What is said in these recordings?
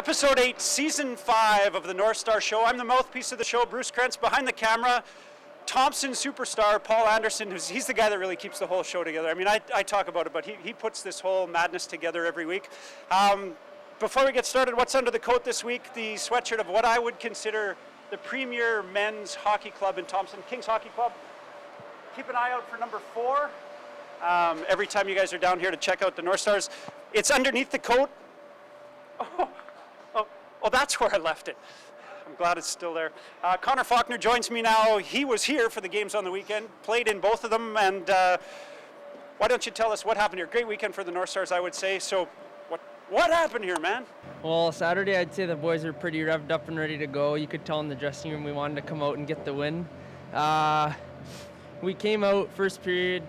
Episode 8, Season 5 of the Northstars Show. I'm the mouthpiece of the show, Bruce Krentz. Behind the camera, Thompson superstar Paul Anderson, he's the guy that really keeps the whole show together. I mean, I talk about it, but he puts this whole madness together every week. Before we get started, what's under the coat this week? The sweatshirt of what I would consider the premier men's hockey club in Thompson, Kings Hockey Club. Keep an eye out for number 4. Every time you guys are down here to check out the Northstars. It's underneath the coat. Oh, that's where I left it. I'm glad it's still there. Connor Faulkner joins me now. He was here for the games on the weekend, played in both of them, and why don't you tell us what happened here? Great weekend for the Northstars, I would say. So what happened here, man? Well, Saturday, I'd say the boys were pretty revved up and ready to go. You could tell in the dressing room we wanted to come out and get the win. We came out first period,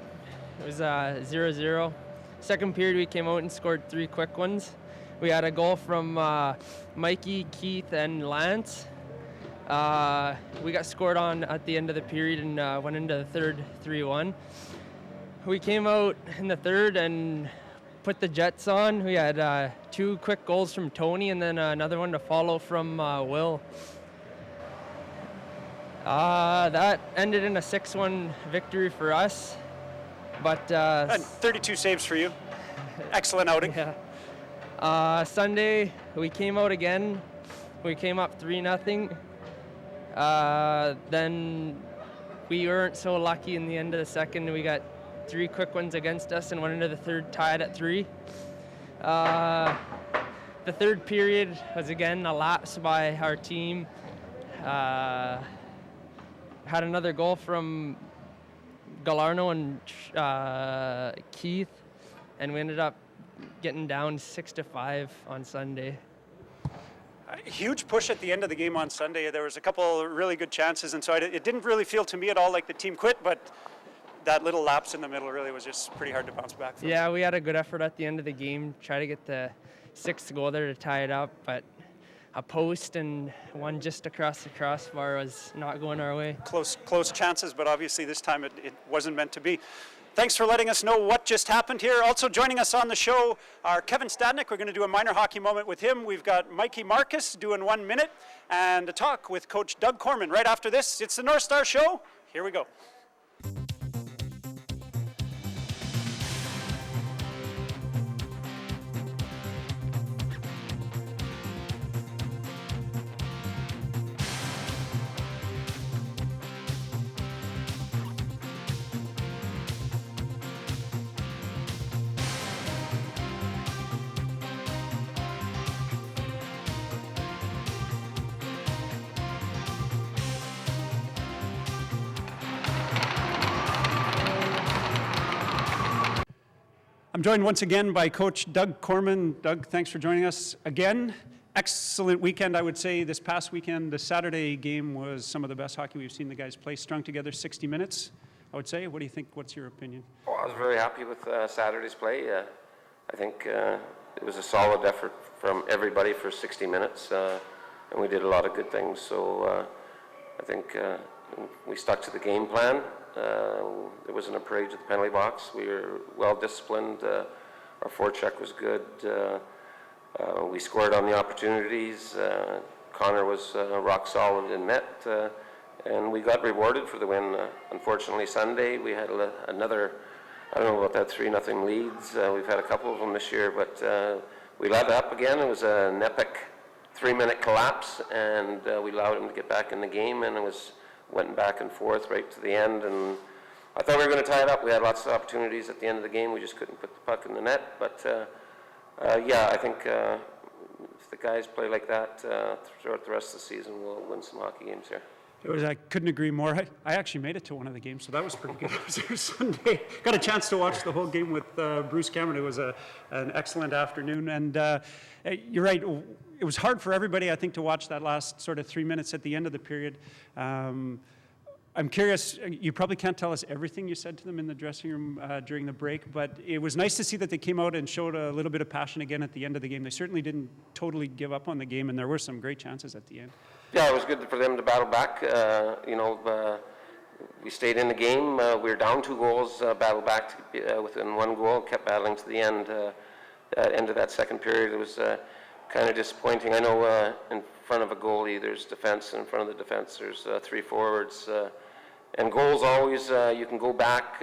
it was 0-0. Second period, we came out and scored 3 quick ones. We had a goal from Mikey, Keith, and Lance. We got scored on at the end of the period and went into the third 3-1. We came out in the third and put the Jets on. We had 2 quick goals from Tony and then another one to follow from Will. That ended in a 6-1 victory for us. But and 32 saves for you. Excellent outing. Yeah. Sunday, we came out again. We came up 3-0. Then we weren't so lucky in the end of the second. We got 3 quick ones against us and went into the third tied at 3. The third period was again a lapse by our team. Had another goal from Galarno and Keith, and we ended up getting down 6-5 on Sunday. A huge push at the end of the game on Sunday. There was a couple really good chances, and so it didn't really feel to me at all like the team quit, but that little lapse in the middle really was just pretty hard to bounce back from. Yeah, we had a good effort at the end of the game, try to get the 6th goal there to tie it up, but a post and one just across the crossbar was not going our way. Close chances, but obviously this time it wasn't meant to be. Thanks for letting us know what just happened here. Also joining us on the show are Kevin Stadnek. We're going to do a minor hockey moment with him. We've got Mikey Markus doing 1 minute and a talk with Coach Doug Korman. Right after this, it's the Northstars Show. Here we go. I'm joined once again by Coach Doug Korman. Doug, thanks for joining us again. Excellent weekend, I would say, this past weekend. The Saturday game was some of the best hockey we've seen the guys play. Strung together 60 minutes, I would say. What do you think? What's your opinion? Well, I was very happy with Saturday's play. I think it was a solid effort from everybody for 60 minutes, and we did a lot of good things. So I think we stuck to the game plan. There wasn't a parade at the penalty box. We were well disciplined. Our forecheck was good. We scored on the opportunities. Connor was rock solid in net, and we got rewarded for the win. Unfortunately, Sunday we had another, I don't know about that 3-0 leads. We've had a couple of them this year, but we let up again. It was an epic 3-minute collapse, and we allowed them to get back in the game, and went back and forth right to the end, and I thought we were going to tie it up. We had lots of opportunities at the end of the game. We just couldn't put the puck in the net, but yeah, I think if the guys play like that throughout the rest of the season, we'll win some hockey games here. I couldn't agree more. I actually made it to one of the games, so that was pretty good. It was there Sunday. Got a chance to watch the whole game with Bruce Cameron. It was an excellent afternoon, and you're right. It was hard for everybody, I think, to watch that last sort of 3 minutes at the end of the period. I'm curious, you probably can't tell us everything you said to them in the dressing room during the break, but it was nice to see that they came out and showed a little bit of passion again at the end of the game. They certainly didn't totally give up on the game, and there were some great chances at the end. Yeah, it was good for them to battle back. We stayed in the game. We were down 2 goals, battled back within 1 goal, kept battling to the end. End of that second period, it was kind of disappointing. I know in front of a goalie there's defense, and in front of the defense there's 3 forwards. And goals always, you can go back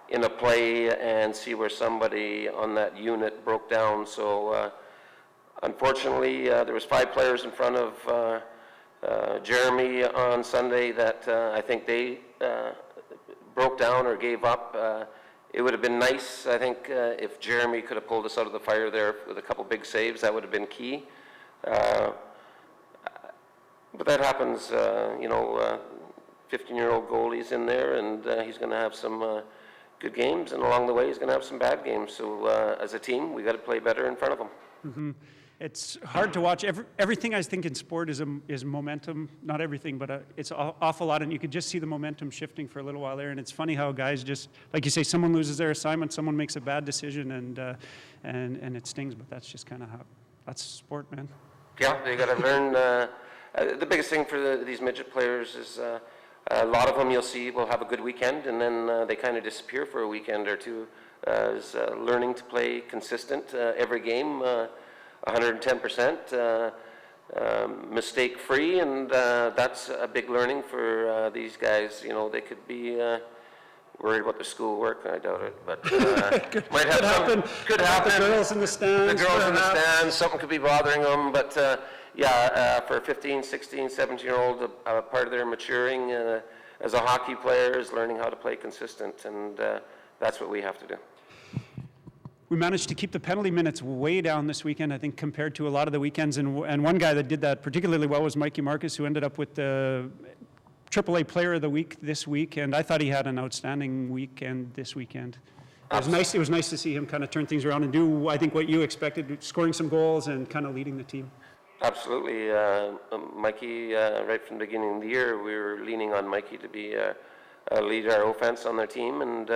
in a play and see where somebody on that unit broke down. So unfortunately, there was 5 players in front of Jeremy on Sunday that I think they broke down or gave up. It would have been nice, I think, if Jeremy could have pulled us out of the fire there with a couple big saves. That would have been key. But that happens, 15-year-old goalie's in there, and he's going to have some good games, and along the way he's going to have some bad games. So as a team, we got to play better in front of him. Mm-hmm. It's hard to watch. Everything I think in sport is momentum. Not everything, but it's an awful lot, and you could just see the momentum shifting for a little while there. And it's funny how guys just, like you say, someone loses their assignment, someone makes a bad decision, and it stings. But that's just kind of how that's sport, man. Yeah, they got to learn. The biggest thing for these midget players is a lot of them you'll see will have a good weekend, and then they kind of disappear for a weekend or two. Is learning to play consistent every game. 110%, mistake-free, and that's a big learning for these guys. They could be worried about their schoolwork. I doubt it, but might have something. Could happen. The girls in the stands. The girls in the stands. Something could be bothering them, but for 15, 16, 17-year-old, part of their maturing as a hockey player is learning how to play consistent, and that's what we have to do. We managed to keep the penalty minutes way down this weekend, I think, compared to a lot of the weekends. And one guy that did that particularly well was Mikey Markus, who ended up with the AAA Player of the Week this week. And I thought he had an outstanding weekend this weekend. It was nice to see him kind of turn things around and do, I think, what you expected, scoring some goals and kind of leading the team. Absolutely. Mikey, right from the beginning of the year, we were leaning on Mikey to be lead our offense on their team. And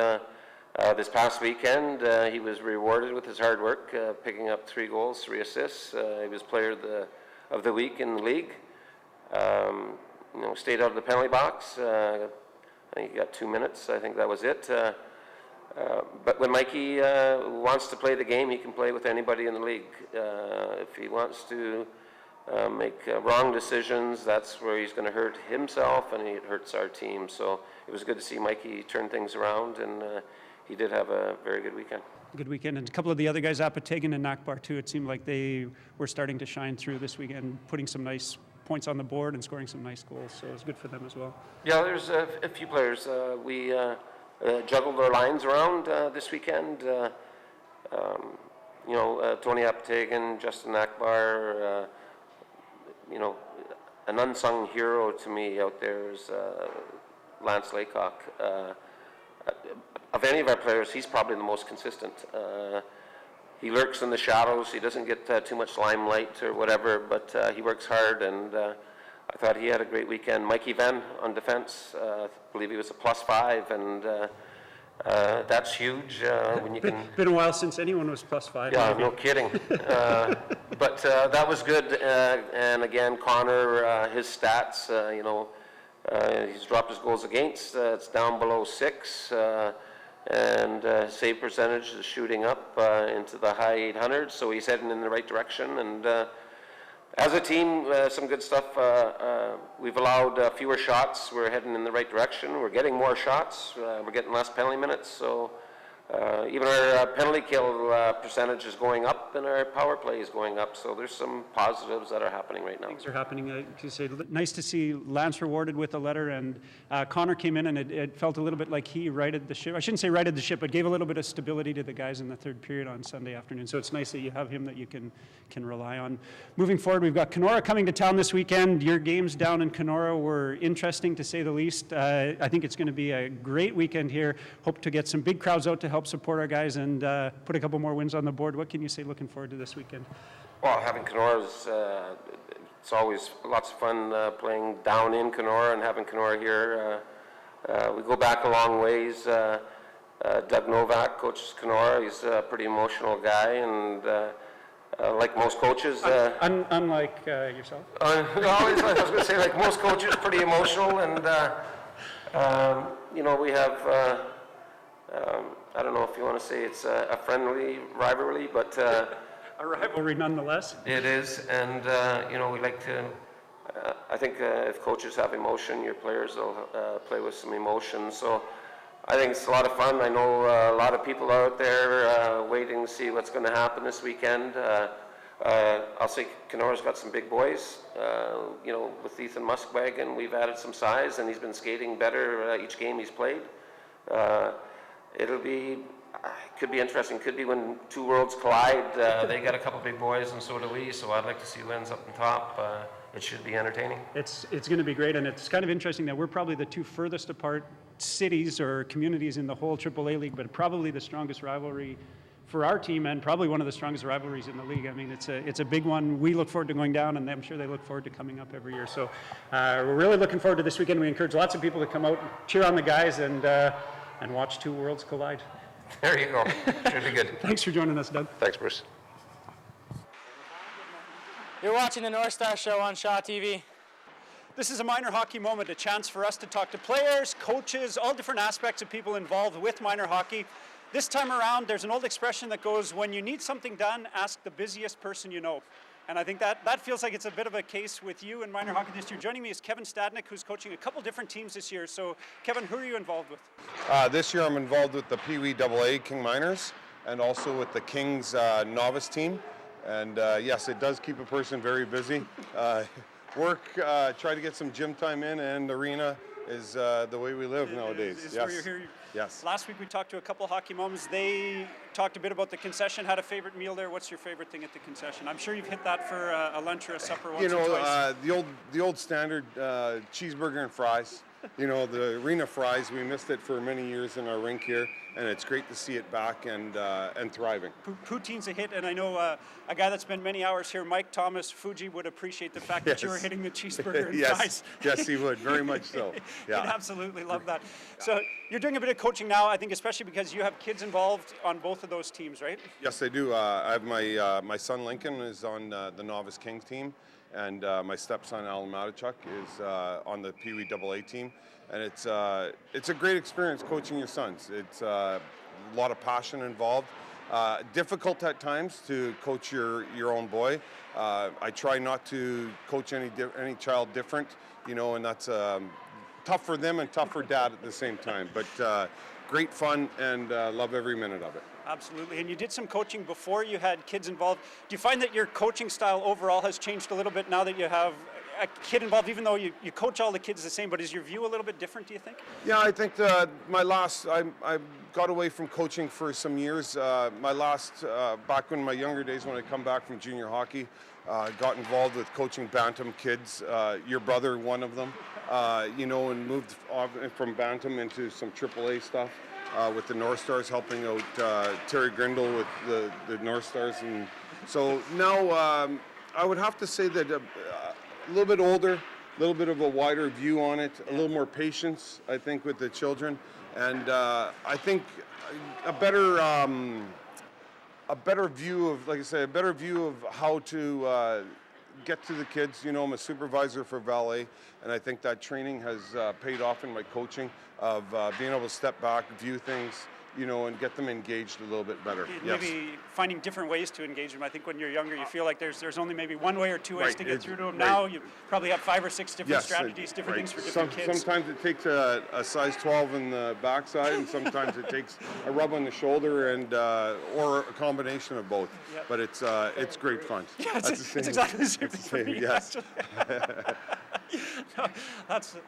this past weekend, he was rewarded with his hard work, picking up 3 goals, 3 assists. He was Player of the Week in the league. Stayed out of the penalty box. I think he got 2 minutes. I think that was it. But when Mikey wants to play the game, he can play with anybody in the league. If he wants to make wrong decisions, that's where he's going to hurt himself, and it hurts our team. So it was good to see Mikey turn things around, and he did have a very good weekend. Good weekend. And a couple of the other guys, Apatagan and Nakbar too, it seemed like they were starting to shine through this weekend, putting some nice points on the board and scoring some nice goals. So it was good for them as well. Yeah, there's a few players. We juggled our lines around this weekend. Tony Apatagan, Justin Nakbar, an unsung hero to me out there is Lance Laycock. Of any of our players, he's probably the most consistent. He lurks in the shadows. He doesn't get too much limelight or whatever, but he works hard, and I thought he had a great weekend. Mikey Venn on defense, I believe he was a +5, and that's huge when you can... Been a while since anyone was +5. Yeah, maybe. no kidding. But that was good, and again, Connor, his stats, he's dropped his goals against. It's down below 6, and save percentage is shooting up into the high 800s, so he's heading in the right direction. And as a team, some good stuff. We've allowed fewer shots. We're heading in the right direction. We're getting more shots. We're getting less penalty minutes. So even our penalty kill percentage is going up, and our power play is going up. So there's some positives that are happening right now. Things are happening. Nice to see Lance rewarded with a letter, and Connor came in, and it felt a little bit like he righted the ship. I shouldn't say righted the ship, but gave a little bit of stability to the guys in the third period on Sunday afternoon. So it's nice that you have him that you can rely on. Moving forward, we've got Kenora coming to town this weekend. Your games down in Kenora were interesting, to say the least. I think it's going to be a great weekend here. Hope to get some big crowds out to help support our guys and put a couple more wins on the board. What can you say looking forward to this weekend? Well, having Kenora's, it's always lots of fun playing down in Kenora and having Kenora here. We go back a long ways. Doug Novak coaches Kenora. He's a pretty emotional guy, and like most coaches... Unlike yourself? I was going to say, like most coaches, pretty emotional, and we have... I don't know if you want to say it's a friendly rivalry, but a rivalry nonetheless. It is, and we like to. I think if coaches have emotion, your players will play with some emotion. So I think it's a lot of fun. I know a lot of people are out there waiting to see what's going to happen this weekend. I'll say Kenora's got some big boys. With Ethan Muskwagon, we've added some size, and he's been skating better each game he's played. Could be interesting. Could be when two worlds collide. They got a couple big boys, and so do we. So I'd like to see who ends up on top. It should be entertaining. It's going to be great, and it's kind of interesting that we're probably the two furthest apart cities or communities in the whole AAA league, but probably the strongest rivalry for our team, and probably one of the strongest rivalries in the league. I mean, it's a big one. We look forward to going down, and I'm sure they look forward to coming up every year. So we're really looking forward to this weekend. We encourage lots of people to come out, cheer on the guys, and watch two worlds collide. There you go. Should be good. Thanks for joining us, Doug. Thanks, Bruce. You're watching the Northstars Show on Shaw TV. This is a minor hockey moment, a chance for us to talk to players, coaches, all different aspects of people involved with minor hockey. This time around, there's an old expression that goes, when you need something done, ask the busiest person you know. And I think that feels like it's a bit of a case with you in minor hockey this year. Joining me is Kevin Stadnek, who's coaching a couple different teams this year. So, Kevin, who are you involved with? This year I'm involved with the Pee Wee AA King Miners and also with the Kings novice team. And yes, it does keep a person very busy. Try to get some gym time in, and arena is the way we live nowadays. Is yes. where you're here. Yes. Last week we talked to a couple hockey moms. They talked a bit about the concession, had a favorite meal there. What's your favorite thing at the concession? I'm sure you've hit that for a lunch or a supper once or twice. The old standard cheeseburger and fries. The arena fries, we missed it for many years in our rink here, and it's great to see it back and thriving. Poutine's a hit, and I know a guy that spent many hours here, Mike Thomas Fuji, would appreciate the fact that you were hitting the cheeseburger and fries. Yes, he would, very much so. Yeah. He'd absolutely love that. So you're doing a bit of coaching now, I think, especially because you have kids involved on both of those teams, right? Yes, I do. I have my son Lincoln is on the Novice Kings team, and my stepson Alan Matichuk is on the Pee Wee AA team. And it's a great experience coaching your sons. It's a lot of passion involved. Difficult at times to coach your own boy. I try not to coach any child different, and that's tough for them and tough for dad at the same time. But great fun, and love every minute of it. Absolutely. And you did some coaching before you had kids involved. Do you find that your coaching style overall has changed a little bit now that you have a kid involved, even though you coach all the kids the same, but is your view a little bit different, do you think? Yeah, I think I got away from coaching for some years. Back in my younger days when I come back from junior hockey, got involved with coaching Bantam kids, your brother, one of them, and moved from Bantam into some AAA stuff with the Northstars, helping out Terry Grindle with the Northstars. And so now I would have to say that a little bit older, a little bit of a wider view on it, a little more patience, I think, with the children, and I think a better view of, like I say, a better view of how to get to the kids. I'm a supervisor for valet, and I think that training has paid off in my coaching of being able to step back, view things, and get them engaged a little bit better. Maybe finding different ways to engage them. I think when you're younger, you feel like there's only maybe one way or two ways to get through to them. Right. Now you probably have 5 or 6 different strategies, different things for different kids. Sometimes it takes a size 12 in the backside, and sometimes it takes a rub on the shoulder, and or a combination of both. Yep. But it's great fun. Yeah, it's exactly the same thing for me. Yes. No,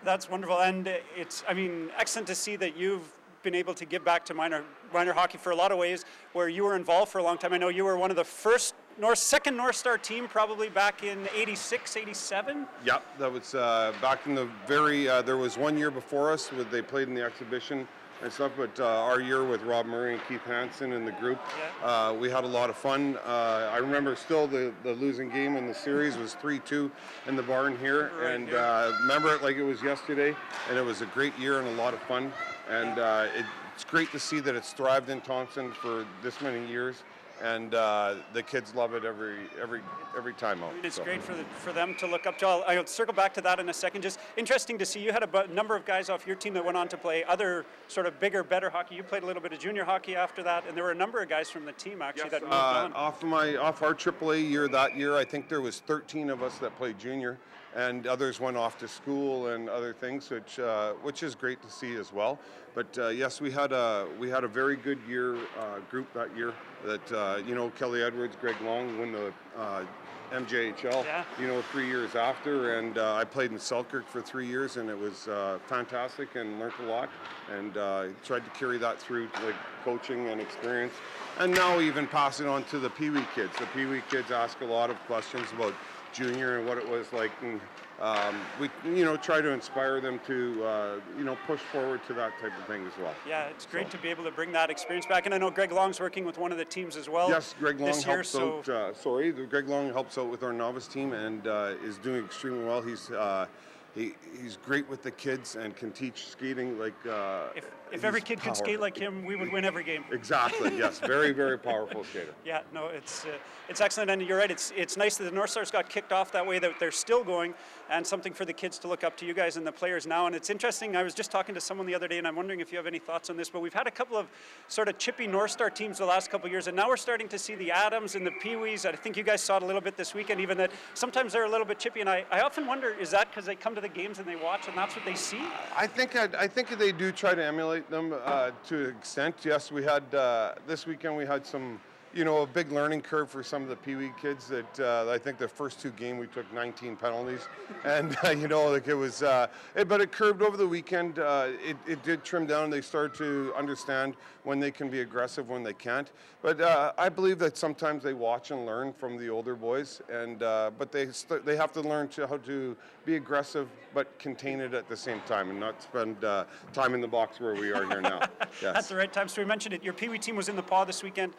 that's wonderful, and it's excellent to see that you've been able to give back to minor hockey for a lot of ways where you were involved for a long time. I know you were one of the second North Star team probably back in 86, 87? Yep, that was back in the there was one year before us where they played in the exhibition and stuff, but our year with Rob Murray and Keith Hansen in the group, we had a lot of fun. I remember still the losing game in the series was 3-2 in the barn here, right, and remember it like it was yesterday, and it was a great year and a lot of fun. And it's great to see that it's thrived in Thompson for this many years, and the kids love it every time out. It's so. great for them to look up to. I'll circle back to that in a second. Just interesting to see you had a number of guys off your team that went on to play other sort of bigger, better hockey. You played a little bit of junior hockey after that, and there were a number of guys from the team actually that moved on. Off our AAA year that year, I think there was 13 of us that played junior, and others went off to school and other things, which is great to see as well. But yes, we had a very good year group that year. That Kelly Edwards, Greg Long won the MJHL. Yeah. 3 years after, and I played in Selkirk for 3 years, and it was fantastic and learned a lot. And tried to carry that through to coaching and experience, and now even pass it on to the Pee Wee kids. The Pee Wee kids ask a lot of questions about junior and what it was like, and we try to inspire them to push forward to that type of thing as well. Yeah, it's great to be able to bring that experience back, and I know Greg Long's working with one of the teams as well. Yes, Greg Long helps out. Greg Long helps out with our novice team and is doing extremely well. He's great with the kids and can teach skating like. If every kid could skate like him, we would win every game. Exactly. Yes. Very, very powerful skater. Yeah. No, it's excellent, and you're right. It's nice that the Northstars got kicked off that way. That they're still going, and something for the kids to look up to you guys and the players now. And it's interesting. I was just talking to someone the other day, and I'm wondering if you have any thoughts on this. But we've had a couple of sort of chippy Northstar teams the last couple of years, and now we're starting to see the Adams and the Pee Wees. I think you guys saw it a little bit this weekend, even that sometimes they're a little bit chippy. And I often wonder, is that because they come to the games and they watch and that's what they see? I think they do try to emulate them to an extent. Yes, we had this weekend. We had some, a big learning curve for some of the Pee Wee kids. That I think the first 2 games we took 19 penalties, and it was. But it curved over the weekend. It did trim down. They started to understand when they can be aggressive, when they can't. But I believe that sometimes they watch and learn from the older boys, and but they have to learn how to be aggressive but contain it at the same time and not spend time in the box where we are here now. Yes. At the right time. So we mentioned it. Your Pee Wee team was in the Paw this weekend.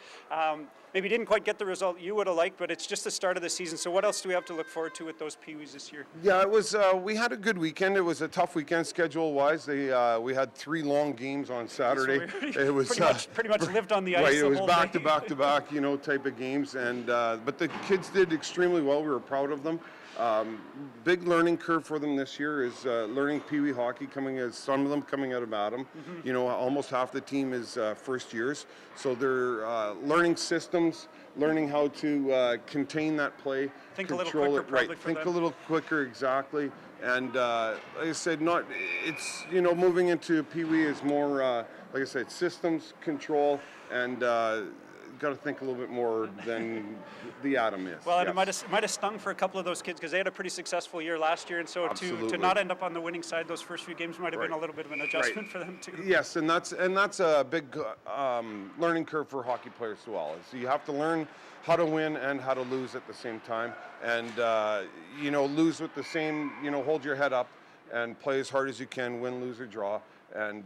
Maybe didn't quite get the result you would have liked, but it's just the start of the season. So what else do we have to look forward to with those Pee Wees this year? Yeah, it was. We had a good weekend. It was a tough weekend schedule-wise. We had 3 long games on Saturday. So it was pretty much lived on the ice. Right, it the was whole back day. to back to back, type of games. And but the kids did extremely well. We were proud of them. Big learning curve for them this year is learning Pee Wee hockey. Some of them coming out of Adam. Mm-hmm. Almost half the team is first years, so they're learning systems, learning how to contain that play, Think a little control quicker it right. probably for Think them. a little quicker, exactly. And like I said, moving into Pee Wee is more like I said, systems, control, and got to think a little bit more than the Adam is. Well, and yes. it might have stung for a couple of those kids because they had a pretty succcessful year last year, and so to not end up on the winning side those first few games might have been a little bit of an adjustment for them too. Yes, and that's a big learning curve for hockey players as well. So you have to learn how to win and how to lose at the same time, and lose with the same, hold your head up and play as hard as you can, win, lose, or draw. And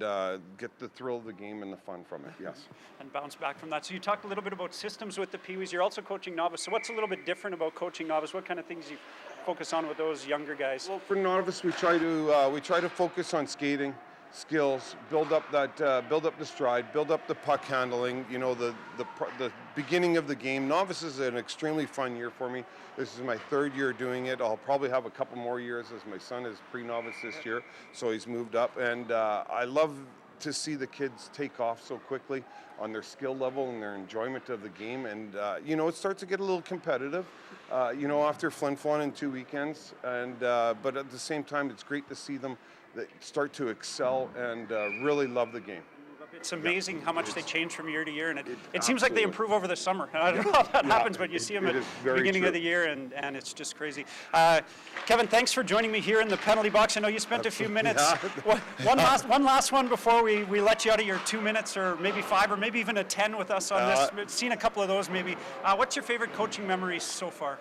get the thrill of the game and the fun from it, yes. And bounce back from that. So you talked a little bit about systems with the Pee Wees. You're also coaching novice. So what's a little bit different about coaching novice? What kind of things you focus on with those younger guys? Well, for novice, we try to focus on skating, skills, build up the stride, build up the puck handling. The beginning of the game. Novice is an extremely fun year for me. This is my 3rd year doing it. I'll probably have a couple more years as my son is pre-novice this year, so he's moved up. And I love to see the kids take off so quickly on their skill level and their enjoyment of the game. And it starts to get a little competitive, after Flin Flon in 2 weekends. And but at the same time, it's great to see them that start to excel and really love the game. It's amazing how much they change from year to year, and it seems like they improve over the summer. I don't know how that happens, but you see them at the beginning of the year, and it's just crazy. Kevin, thanks for joining me here in the penalty box. I know you spent a few minutes. One last one before we let you out of your 2 minutes, or maybe 5, or maybe even a 10 with us on this. Seen a couple of those maybe. What's your favorite coaching memory so far?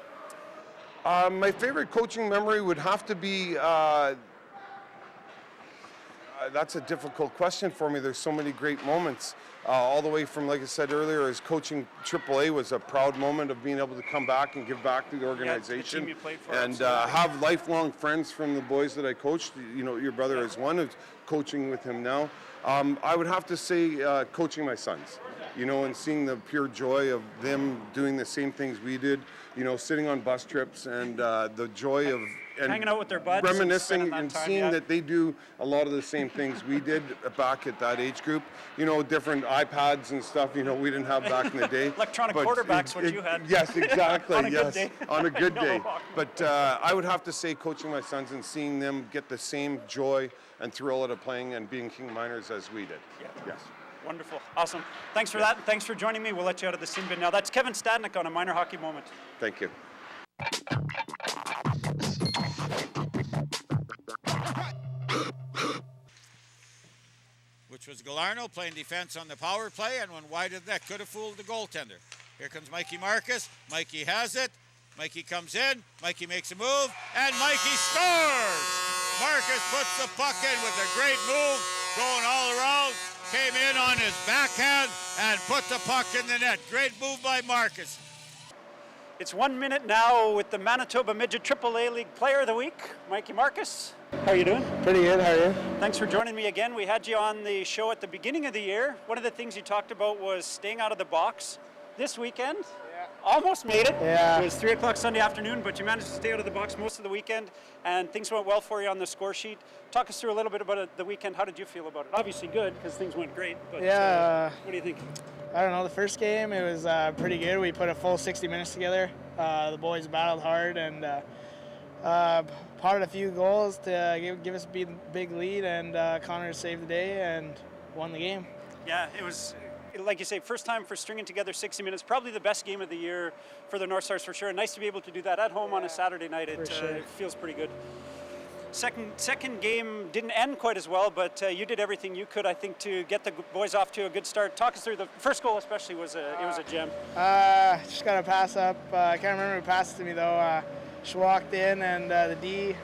My favorite coaching memory would have to be. That's a difficult question for me. There's so many great moments. All the way from, like I said earlier, as coaching AAA was a proud moment of being able to come back and give back to the organization. The team you played for, and have lifelong friends from the boys that I coached. Your brother is one who's coaching with him now. I would have to say coaching my sons. you know, and seeing the pure joy of them doing the same things we did, you know, sitting on bus trips and the joy of and hanging out with their buds, reminiscing and time, seeing that they do a lot of the same things we did back at that age group. You know, different iPads and stuff, you know, we didn't have back in the day. Electronic quarterbacks, what you had. Yes, exactly. On a good yes, day. on a good day. No. But I would have to say coaching my sons and seeing them get the same joy and thrill out of playing and being King Miners as we did. Yeah. Yes. Wonderful. Awesome. Thanks for that. Thanks for joining me. We'll let you out of the sin bin now. That's Kevin Stadnek on a Minor Hockey Moment. Thank you. Which was Galarno playing defense on the power play, and when wide of net, could have fooled the goaltender. Here comes Mikey Markus. Mikey has it. Mikey comes in. Mikey makes a move, and Mikey scores! Markus puts the puck in with a great move, going all around, came in on his backhand, and put the puck in the net. Great move by Markus. It's 1 minute now with the Manitoba Midget AAA League Player of the Week, Mikey Markus. How are you doing? Pretty good, how are you? Thanks for joining me again. We had you on the show at the beginning of the year. One of the things you talked about was staying out of the box this weekend. Yeah. Almost made it. Yeah. It was 3 o'clock Sunday afternoon, but you managed to stay out of the box most of the weekend, and things went well for you on the score sheet. Talk us through a little bit about the weekend. How did you feel about it? Obviously good, because things went great, but what do you think? I don't know, the first game, it was pretty good. We put a full 60 minutes together. The boys battled hard and potted a few goals to give us a big lead, and Connor saved the day and won the game. Yeah, it was, like you say, first time for stringing together 60 minutes. Probably the best game of the year for the Northstars for sure. And nice to be able to do that at home on a Saturday night. It feels pretty good. Second game didn't end quite as well, but you did everything you could, I think, to get the boys off to a good start. Talk us through the first goal, especially was it was a gem. Just got a pass up. I can't remember who passed it to me though. She walked in and the D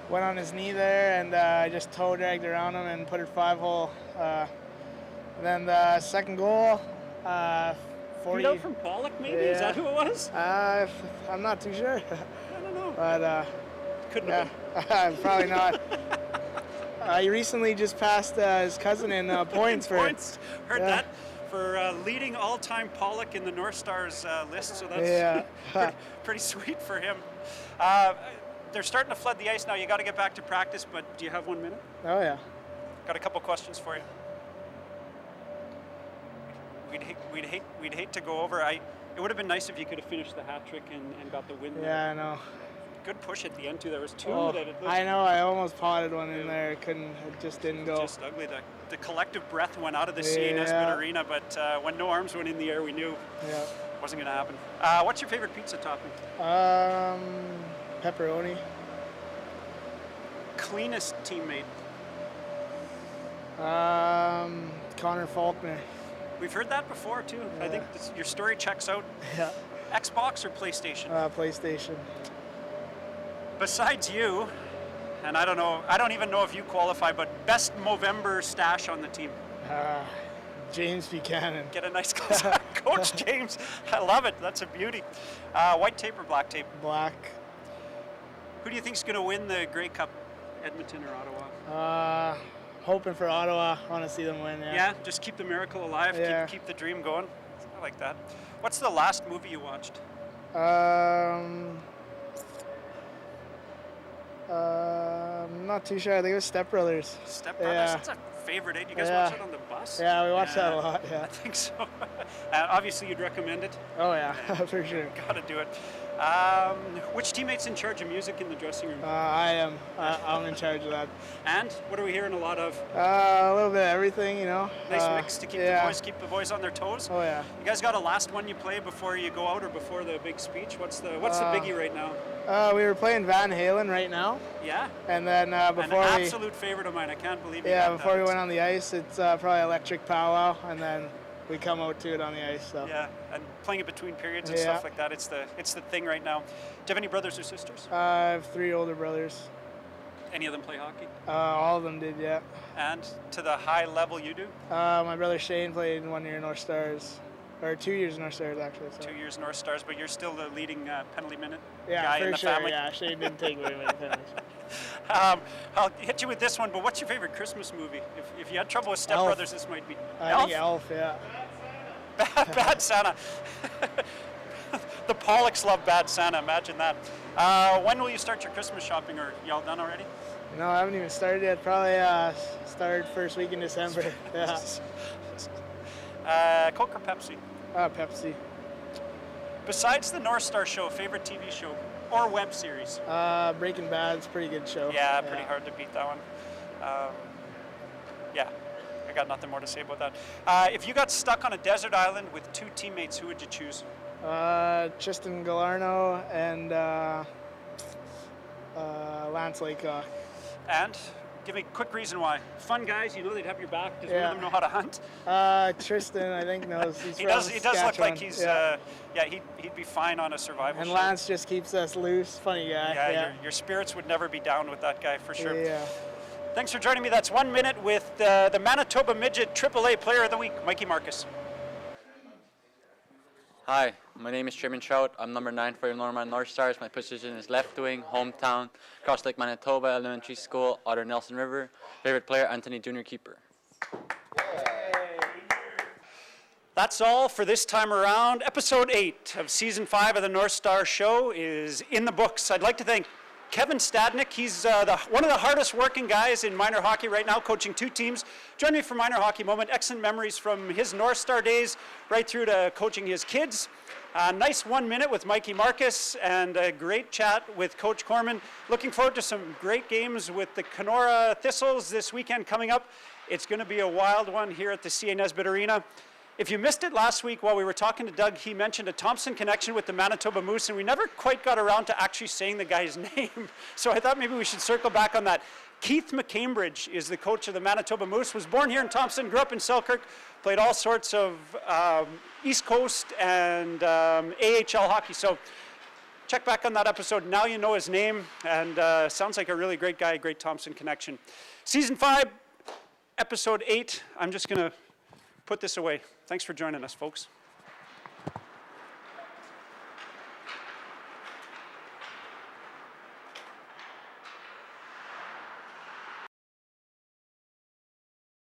went on his knee there, and I just toe dragged around him and put it 5-hole. Then the second goal, 40. Beat out from Pollock, maybe? Is that who it was? I'm not too sure. I don't know. But couldn't have been. probably not. He recently just passed his cousin in points for points. Heard that for leading all-time Pollock in the Northstars list. So that's pretty sweet for him. They're starting to flood the ice now. You got to get back to practice, but do you have 1 minute? Oh yeah. Got a couple questions for you. We'd hate to go over. It would have been nice if you could have finished the hat trick and got the win. Yeah, I know. Good push at the end too. There was two that it was, I know. I almost potted one in there. It just didn't go. Just ugly. The collective breath went out of the CNSBit arena, but when no arms went in the air, we knew it wasn't going to happen. What's your favorite pizza topping? Pepperoni. Cleanest teammate? Connor Faulkner. We've heard that before too. I think your story checks out. Yeah. Xbox or PlayStation? PlayStation. Besides you, and I don't even know if you qualify, but best Movember stash on the team? James Buchanan. Get a nice Coach James. I love it. That's a beauty. White tape or black tape? Black. Who do you think is going to win the Grey Cup, Edmonton or Ottawa? Hoping for Ottawa. I want to see them win. Yeah, just keep the miracle alive. Yeah. Keep the dream going. I like that. What's the last movie you watched? I'm not too sure. I think it was Step Brothers. Step Brothers? Yeah. That's a favorite, eh? Do you guys watch it on the bus? Yeah, we watch that a lot, I think so. Obviously, you'd recommend it? Oh, yeah, for sure. Gotta do it. Which teammate's in charge of music in the dressing room? I am. I'm in charge of that. And what are we hearing a lot of? A little bit of everything, you know. Nice mix to keep the boys on their toes. Oh yeah. You guys got a last one you play before you go out or before the big speech? What's the biggie right now? We were playing Van Halen right now. Yeah. And then before an absolute favorite of mine. I can't believe you got that. Before we went on the ice, it's probably Electric Powwow, and then we come out to it on the ice. So. Yeah, and playing it between periods and stuff like that. It's the thing right now. Do you have any brothers or sisters? I have 3 older brothers. Any of them play hockey? All of them did, yeah. And to the high level you do? My brother Shane played 1 year Northstars, or 2 years Northstars actually. So. 2 years Northstars, but you're still the leading penalty minute guy in the sure, family. Yeah, Shane didn't take very many penalties. I'll hit you with this one, but what's your favorite Christmas movie? If you had trouble with Step Elf. Brothers, this might be I think Elf, yeah. Bad Santa. The Pollocks love Bad Santa, imagine that. When will you start your Christmas shopping, or you all done already? No, I haven't even started yet. Probably started first week in December. Yeah. Coke or Pepsi? Pepsi. Besides the Northstars Show, favorite TV show or web series? Breaking Bad's a pretty good show. Yeah, pretty hard to beat that one. Yeah, I got nothing more to say about that. If you got stuck on a desert island with two teammates, who would you choose? Tristan Galarno and Lance Laycock. And give me a quick reason why. Fun guys, you know they'd have your back. Does one of them know how to hunt? Tristan, I think, knows. He does look like he's, he'd be fine on a survival and show. Lance just keeps us loose. Funny guy. Yeah, your spirits would never be down with that guy, for sure. Yeah. Thanks for joining me. That's 1 minute with the Manitoba Midget AAA Player of the Week, Mikey Markus. Hi, my name is Truman Trout. I'm number 9 for your Northstars. My position is left wing, hometown, Cross Lake, Manitoba, Elementary School, Otter Nelson River. Favorite player, Anthony Junior Keeper. That's all for this time around. Episode 8 of Season 5 of the Northstars Show is in the books. I'd like to thank Kevin Stadnek. He's one of the hardest working guys in minor hockey right now, coaching 2 teams. Join me for Minor Hockey Moment. Excellent memories from his North Star days right through to coaching his kids. Nice 1 minute with Mikey Markus and a great chat with Coach Korman. Looking forward to some great games with the Kenora Thistles this weekend coming up. It's going to be a wild one here at the C.A. Nesbitt Arena. If you missed it last week while we were talking to Doug, he mentioned a Thompson connection with the Manitoba Moose, and we never quite got around to actually saying the guy's name. So I thought maybe we should circle back on that. Keith McCambridge is the coach of the Manitoba Moose, was born here in Thompson, grew up in Selkirk, played all sorts of East Coast and AHL hockey. So check back on that episode. Now you know his name, and sounds like a really great guy, great Thompson connection. Season 5, Episode 8. I'm just going to put this away. Thanks for joining us, folks.